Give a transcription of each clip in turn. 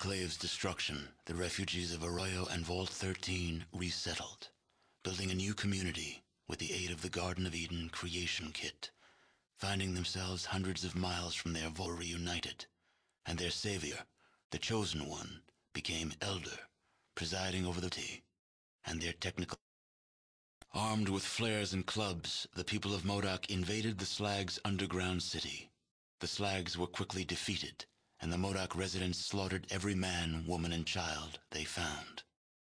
Enclave's destruction, the refugees of Arroyo and Vault 13 resettled, building a new community with the aid of the Garden of Eden creation kit, finding themselves hundreds of miles from their Vault reunited, and their savior, the Chosen One, became Elder, presiding over the city, and their technical. Armed with flares and clubs, the people of MODOK invaded the Slag's underground city. The Slags were quickly defeated, and the MODOK residents slaughtered every man, woman, and child they found.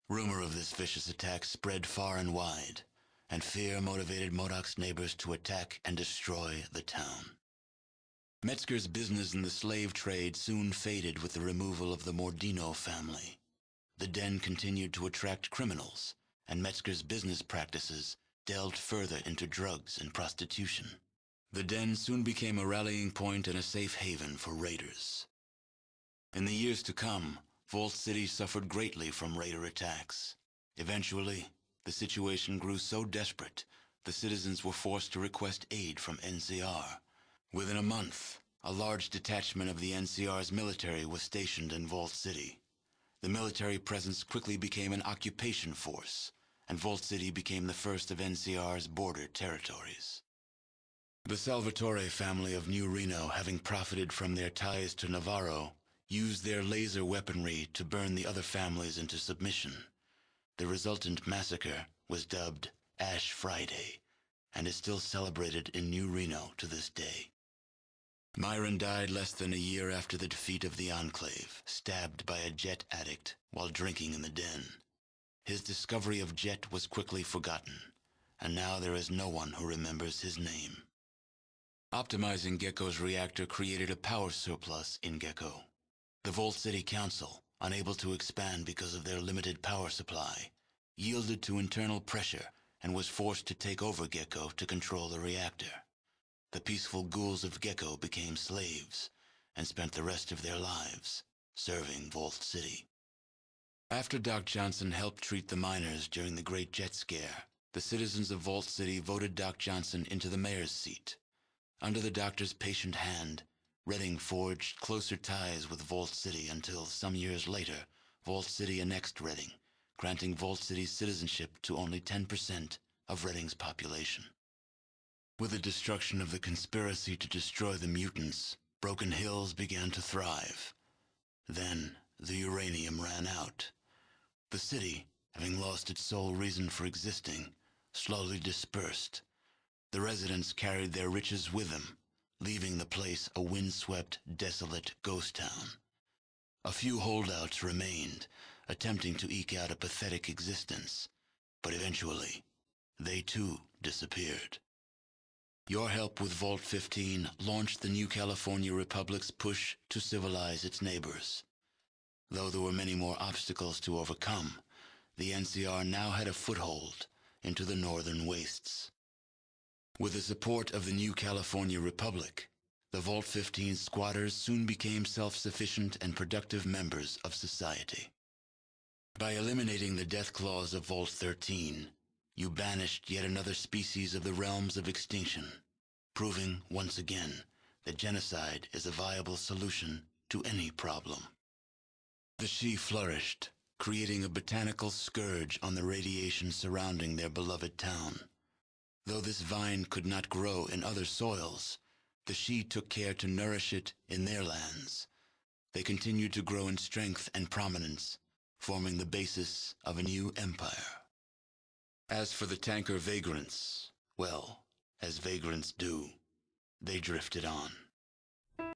Rumor of this vicious attack spread far and wide, and fear motivated MODOK's neighbors to attack and destroy the town. Metzger's business in the slave trade soon faded with the removal of the Mordino family. The den continued to attract criminals, and Metzger's business practices delved further into drugs and prostitution. The den soon became a rallying point and a safe haven for raiders. In the years to come, Vault City suffered greatly from raider attacks. Eventually, the situation grew so desperate, the citizens were forced to request aid from NCR. Within a month, a large detachment of the NCR's military was stationed in Vault City. The military presence quickly became an occupation force, and Vault City became the first of NCR's border territories. The Salvatore family of New Reno, having profited from their ties to Navarro, used their laser weaponry to burn the other families into submission. The resultant massacre was dubbed Ash Friday, and is still celebrated in New Reno to this day. Myron died less than a year after the defeat of the Enclave, stabbed by a Jet addict while drinking in the den. His discovery of Jet was quickly forgotten, and now there is no one who remembers his name. Optimizing Gecko's reactor created a power surplus in Gecko. The Vault City Council, unable to expand because of their limited power supply, yielded to internal pressure and was forced to take over Gecko to control the reactor. The peaceful ghouls of Gecko became slaves and spent the rest of their lives serving Vault City. After Doc Johnson helped treat the miners during the Great Jet Scare, the citizens of Vault City voted Doc Johnson into the mayor's seat. Under the doctor's patient hand, Redding forged closer ties with Vault City until, some years later, Vault City annexed Redding, granting Vault City's citizenship to only 10% of Redding's population. With the destruction of the conspiracy to destroy the mutants, Broken Hills began to thrive. Then, the uranium ran out. The city, having lost its sole reason for existing, slowly dispersed. The residents carried their riches with them, leaving the place a windswept, desolate ghost town. A few holdouts remained, attempting to eke out a pathetic existence, but eventually, they too disappeared. Your help with Vault 15 launched the New California Republic's push to civilize its neighbors. Though there were many more obstacles to overcome, the NCR now had a foothold into the northern wastes. With the support of the New California Republic, the Vault 15 squatters soon became self-sufficient and productive members of society. By eliminating the death clause of Vault 13, you banished yet another species of the realms of extinction, proving once again that genocide is a viable solution to any problem. The Shi flourished, creating a botanical scourge on the radiation surrounding their beloved town. Though this vine could not grow in other soils, the Shi took care to nourish it in their lands. They continued to grow in strength and prominence, forming the basis of a new empire. As for the tanker vagrants, well, as vagrants do, they drifted on.